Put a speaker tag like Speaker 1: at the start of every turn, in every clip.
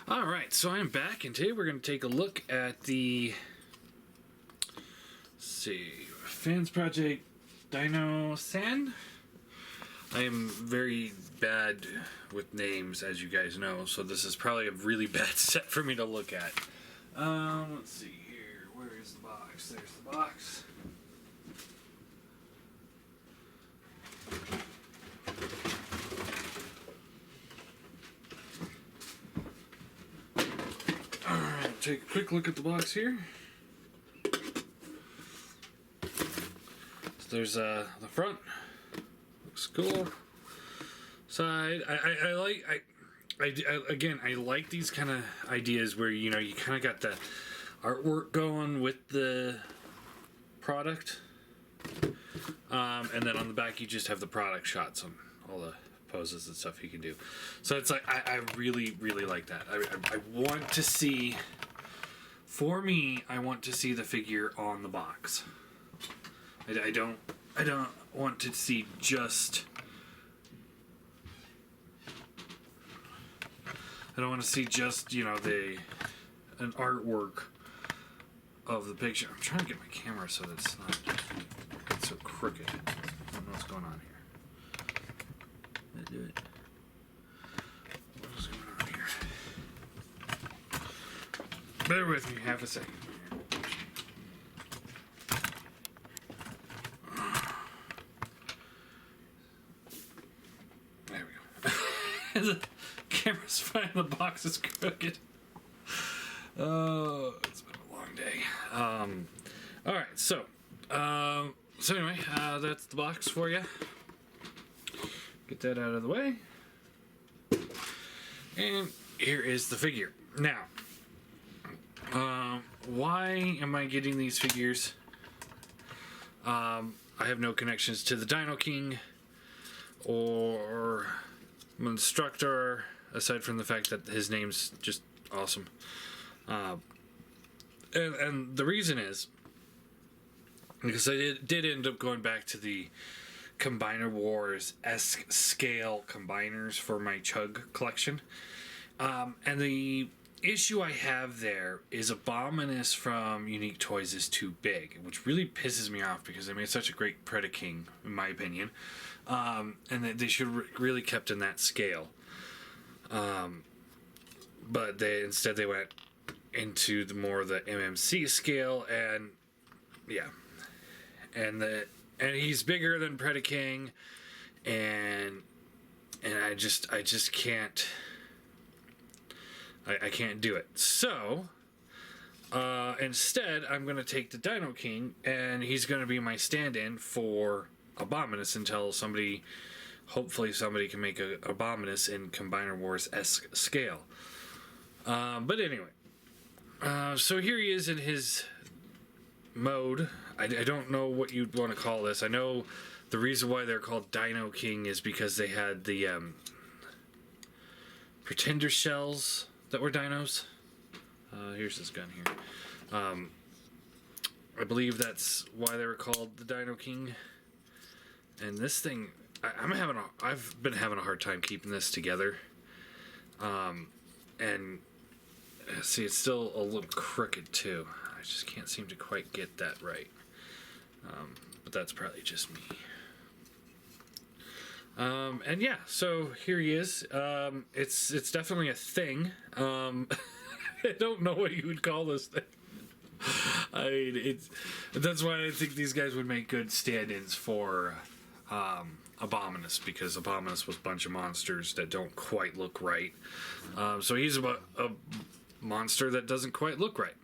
Speaker 1: Alright, so I'm back, and today we're going to take a look at the, let's see, Fansproject Dinosan. I am very bad with names, as you guys know, so this is probably a really bad set for me to look at. Let's see here, where is the box? There's the box. Alright, take a quick look at the box here. So there's the front. Looks cool. Side. I like these kind of ideas where, you know, you kind of got the artwork going with the product. And then on the back you just have the product shots on all the poses and stuff you can do. So it's like, I really like that. I want to see, for me, I want to see the figure on the box. I don't want to see just, I don't want to see just, you know, an artwork of the picture. I'm trying to get my camera so that it's not so crooked. I don't know what's going on here. Do it. What's going on here? Bear with me half a second. There we go. The camera's fine, the box is crooked. Oh, it's been a long day. Alright, so anyway, that's the box for you. Get that out of the way. And here is the figure. Now, why am I getting these figures? I have no connections to the Dinoking or Instructor, aside from the fact that his name's just awesome. And the reason is because I did end up going back to the Combiner Wars-esque scale combiners for my Chug collection. And the issue I have there is Abominus from Unique Toys is too big, which really pisses me off because they made such a great Predaking, in my opinion. And that they should really kept in that scale. But instead they went into the MMC scale, and yeah. And he's bigger than Predaking, and I just can't. I can't do it. So instead, I'm gonna take the Dinoking, and he's gonna be my stand-in for Abominus until hopefully somebody can make a Abominus in Combiner Wars-esque scale. But anyway, so here he is in his mode. I don't know what you'd want to call this. I know the reason why they're called Dinoking is because they had the pretender shells that were dinos. Here's his gun here. I believe that's why they were called the Dinoking. And this thing, I've been having a hard time keeping this together. And see, it's still a little crooked too. I just can't seem to quite get that right. But that's probably just me. And yeah, so here he is. It's definitely a thing. I don't know what you would call this thing. That's why I think these guys would make good stand-ins for Abominus, because Abominus was a bunch of monsters that don't quite look right. So he's a monster that doesn't quite look right.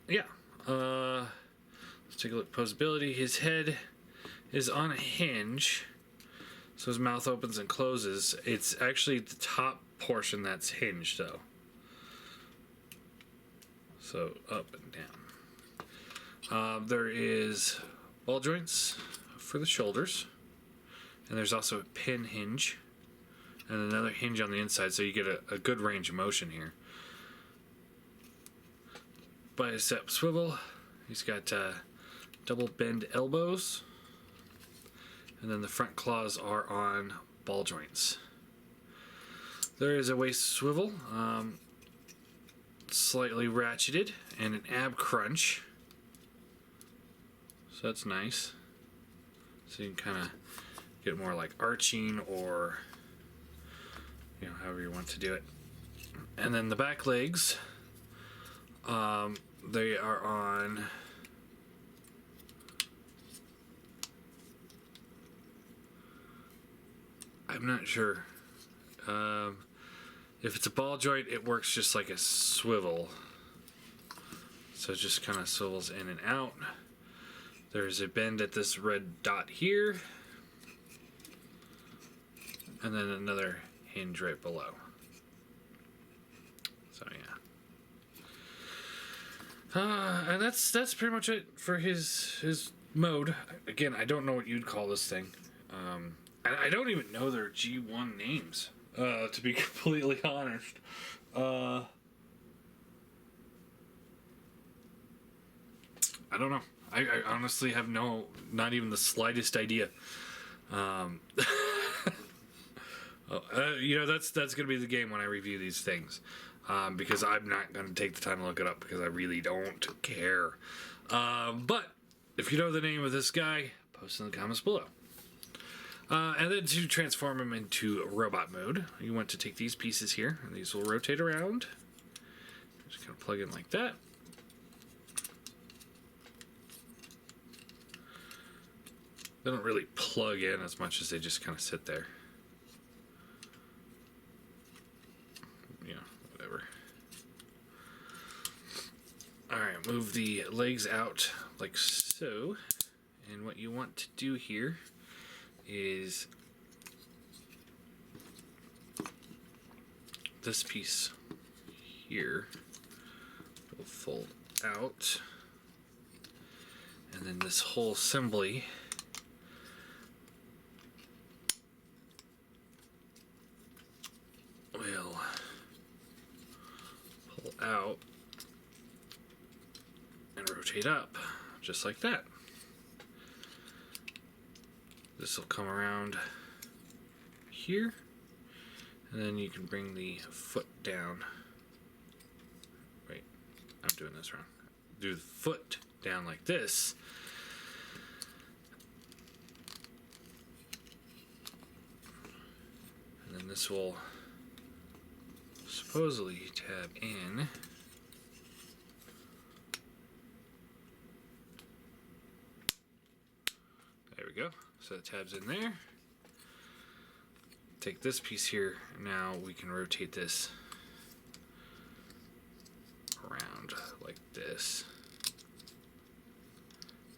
Speaker 1: Yeah. Let's take a look at posability. His head is on a hinge, so his mouth opens and closes. It's actually the top portion that's hinged, though. So up and down. There is ball joints for the shoulders, and there's also a pin hinge and another hinge on the inside, so you get a good range of motion here. Bicep swivel. He's got double bend elbows, and then the front claws are on ball joints. There is a waist swivel, slightly ratcheted, and an ab crunch. So that's nice. So you can kind of get more like arching, or however you want to do it. And then the back legs, they are on I'm not sure. If it's a ball joint, it works just like a swivel. So it just kind of swivels in and out. There's a bend at this red dot here. And then another hinge right below. So yeah. And that's pretty much it for his mode. Again, I don't know what you'd call this thing. I don't even know their G1 names, to be completely honest. I don't know. I honestly have not even the slightest idea. That's going to be the game when I review these things. Because I'm not going to take the time to look it up because I really don't care. But if you know the name of this guy, post in the comments below. And then to transform him into robot mode, you want to take these pieces here, and these will rotate around. Just kind of plug in like that. They don't really plug in as much as they just kind of sit there. Whatever. Alright, move the legs out like so. And what you want to do here is this piece here will fold out, and then this whole assembly will pull out and rotate up just like that. This will come around here, and then you can bring the foot down. Wait, I'm doing this wrong. Do the foot down like this. And then this will supposedly tab in. There we go. So it tabs in there. Take this piece here. Now we can rotate this around like this.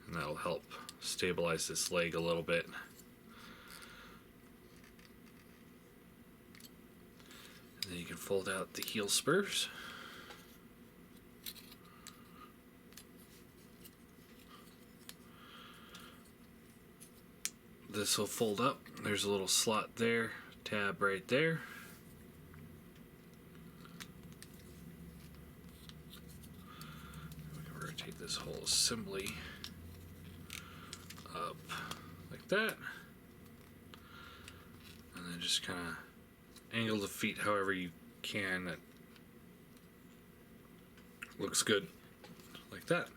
Speaker 1: And that'll help stabilize this leg a little bit. And then you can fold out the heel spurs. This will fold up. There's a little slot there, tab right there. We can rotate this whole assembly up like that. And then just kind of angle the feet however you can. That looks good like that.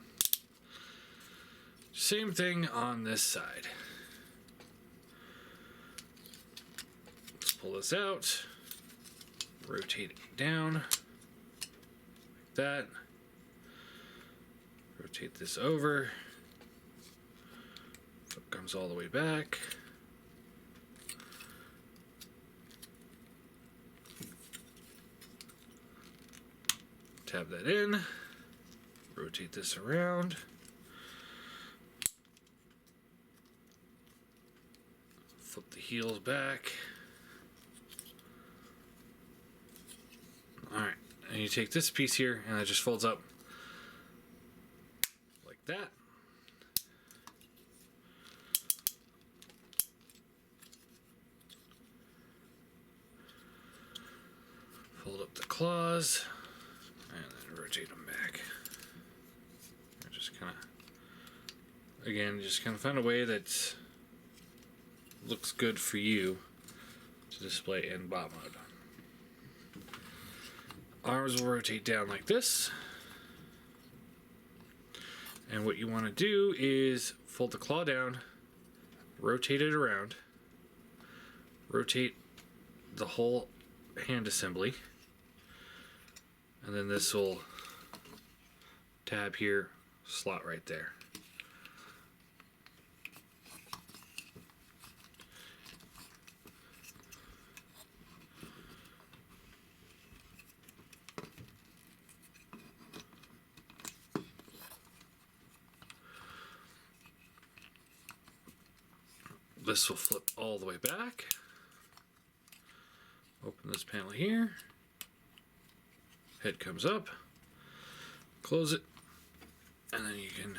Speaker 1: Same thing on this side. Pull this out, rotate it down like that, rotate this over, foot comes all the way back, tab that in, rotate this around, flip the heels back. Alright, and you take this piece here and it just folds up like that. Fold up the claws and then rotate them back. And just kind of, again, just kind of find a way that looks good for you to display in bot mode. Arms will rotate down like this. And what you want to do is fold the claw down, rotate it around, rotate the whole hand assembly, and then this will tab here, slot right there. This will flip all the way back. Open this panel here. Head comes up. Close it. And then you can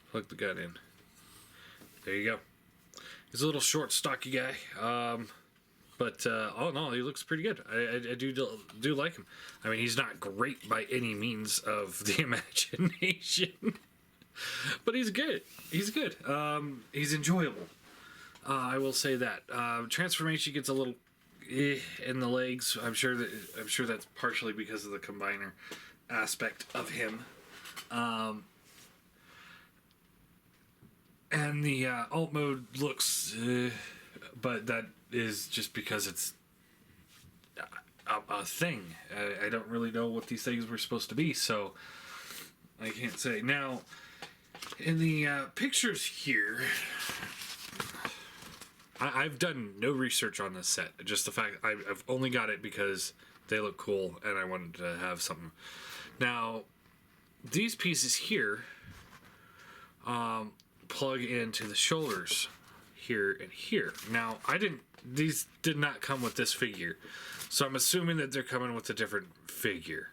Speaker 1: plug the gun in. There you go. He's a little short, stocky guy. But oh no, he looks pretty good. I do like him. I mean, he's not great by any means of the imagination. But he's good. He's good. He's enjoyable. I will say that. Transformation gets a little in the legs. I'm sure that's partially because of the combiner aspect of him. And the alt mode looks, but that is just because it's a thing. I don't really know what these things were supposed to be, so I can't say. Now, in the pictures here, I've done no research on this set. Just the fact I've only got it because they look cool and I wanted to have something. Now, these pieces here plug into the shoulders here and here. Now, these did not come with this figure, so I'm assuming that they're coming with a different figure.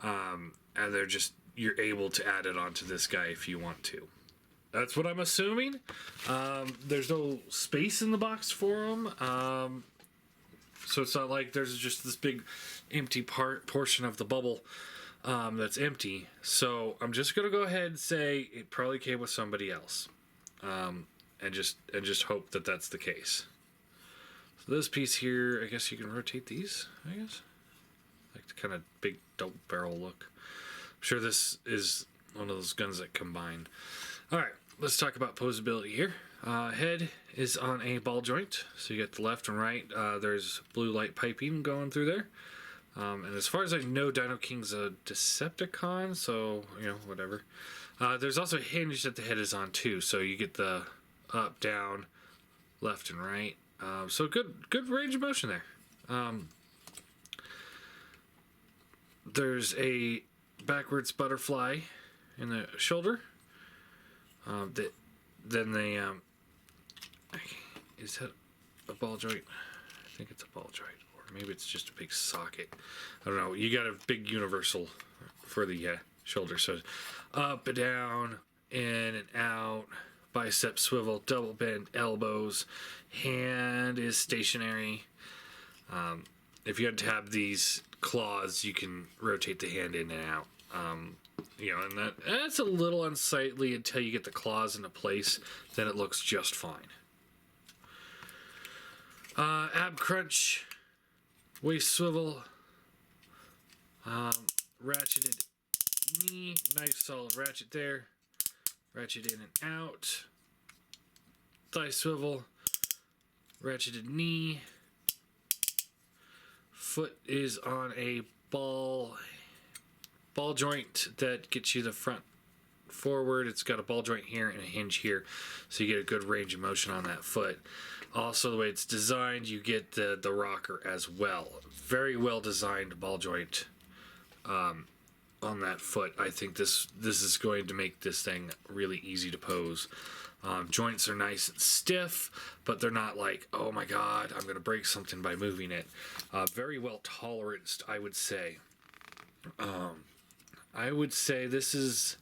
Speaker 1: And you're able to add it onto this guy if you want to. That's what I'm assuming. There's no space in the box for them, so it's not like there's just this big empty portion of the bubble that's empty. So I'm just gonna go ahead and say it probably came with somebody else, and just hope that that's the case. So this piece here, I guess you can rotate these. I guess like the kind of big double barrel look. I'm sure this is one of those guns that combine. All right, let's talk about posability here. Head is on a ball joint, so you get the left and right. There's blue light piping going through there. And as far as I know, Dinoking's a Decepticon, so, whatever. There's also a hinge that the head is on, too, so you get the up, down, left, and right. So good range of motion there. There's a backwards butterfly in the shoulder. Is that a ball joint? I think it's a ball joint, or maybe it's just a big socket. I don't know. You got a big universal for the shoulder, so up and down, in and out, bicep swivel, double bend elbows, hand is stationary. If you untap these claws, you can rotate the hand in and out. And that's a little unsightly until you get the claws into place. Then it looks just fine. Ab crunch, waist swivel, ratcheted knee, nice solid ratchet there, ratchet in and out, thigh swivel, ratcheted knee, foot is on a ball joint that gets you the front forward. It's got a ball joint here and a hinge here, so you get a good range of motion on that foot. Also, the way it's designed, you get the rocker as well. Very well designed ball joint on that foot. I think this is going to make this thing really easy to pose. Joints are nice and stiff, but they're not like, oh my god, I'm going to break something by moving it. Very well toleranced, I would say. I would say this is...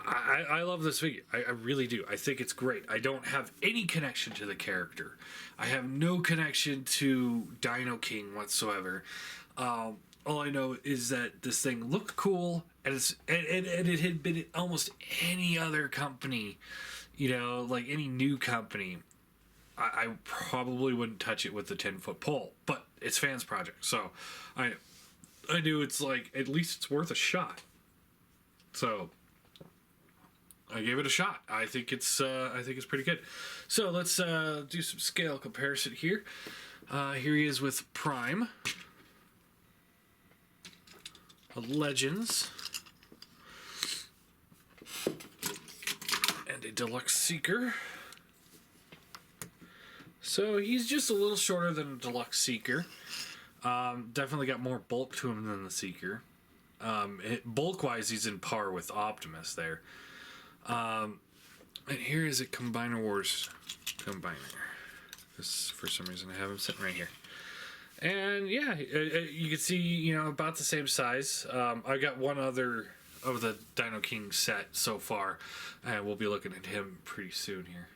Speaker 1: I love this figure. I really do. I think it's great. I don't have any connection to the character. I have no connection to Dinoking whatsoever. All I know is that this thing looked cool, and it had been at almost any other company, like any new company. I probably wouldn't touch it with the 10-foot pole, but it's Fansproject, so I knew it's like at least it's worth a shot. So I gave it a shot. I think it's pretty good. So let's do some scale comparison here. Here he is with Prime, a Legends, and a Deluxe Seeker. So he's just a little shorter than a Deluxe Seeker. Definitely got more bulk to him than the Seeker. Bulk-wise, he's in par with Optimus there. And here is a Combiner Wars Combiner. This, for some reason, I have him sitting right here. And yeah, you can see, you know, about the same size. I got one other of the Dino King set so far, and we'll be looking at him pretty soon here.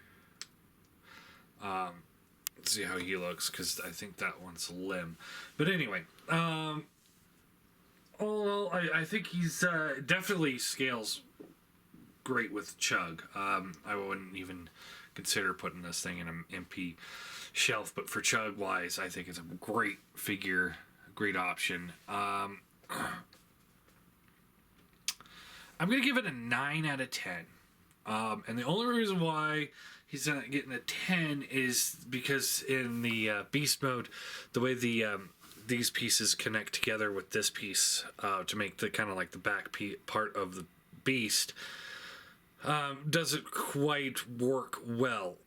Speaker 1: See how he looks, because I think that one's limb. But anyway, all in all, I think he's definitely scales great with Chug. I wouldn't even consider putting this thing in an MP shelf, but for Chug wise, I think it's a great figure, great option. I'm gonna give it a 9 out of 10. And the only reason why he's not getting a 10 is because in the beast mode, the way these pieces connect together with this piece to make the kind of like the back part of the beast doesn't quite work well.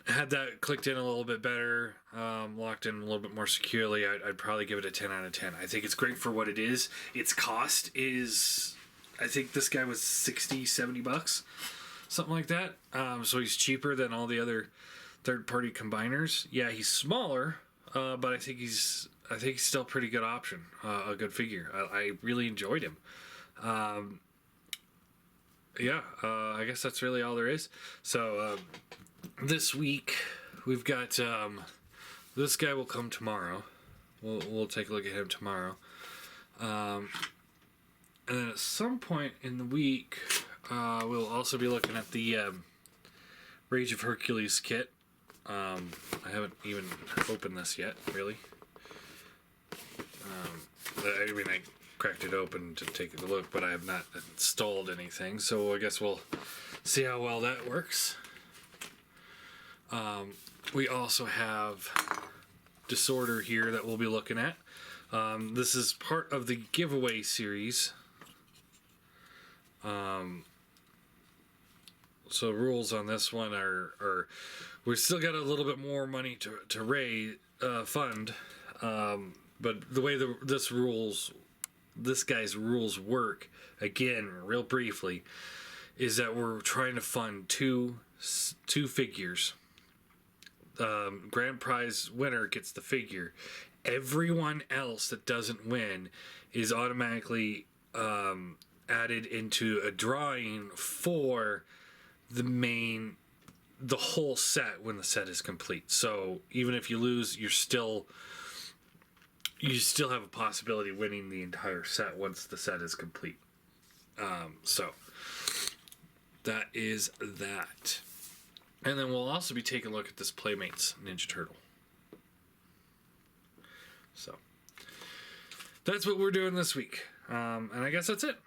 Speaker 1: Had that clicked in a little bit better, locked in a little bit more securely, I'd probably give it a 10 out of 10. I think it's great for what it is. Its cost is, I think this guy was $60-$70, something like that. So he's cheaper than all the other third-party combiners. Yeah, he's smaller, but I think he's still a pretty good option, a good figure. I really enjoyed him. Yeah, I guess that's really all there is. So this week we've got this guy will come tomorrow. We'll take a look at him tomorrow. And then at some point in the week, we'll also be looking at the Rage of Hercules kit. I haven't even opened this yet, really. I mean, I cracked it open to take a look, but I have not installed anything, so I guess we'll see how well that works. We also have Disorder here that we'll be looking at. This is part of the giveaway series. So rules on this one are we've still got a little bit more money to raise fund, but the way this guy's rules work, again, real briefly, is that we're trying to fund two figures. Grand prize winner gets the figure. Everyone else that doesn't win is automatically added into a drawing for the whole set when the set is complete. So even if you lose, you still have a possibility of winning the entire set once the set is complete. So that is that. And then we'll also be taking a look at this Playmates Ninja Turtle. So that's what we're doing this week. And I guess that's it.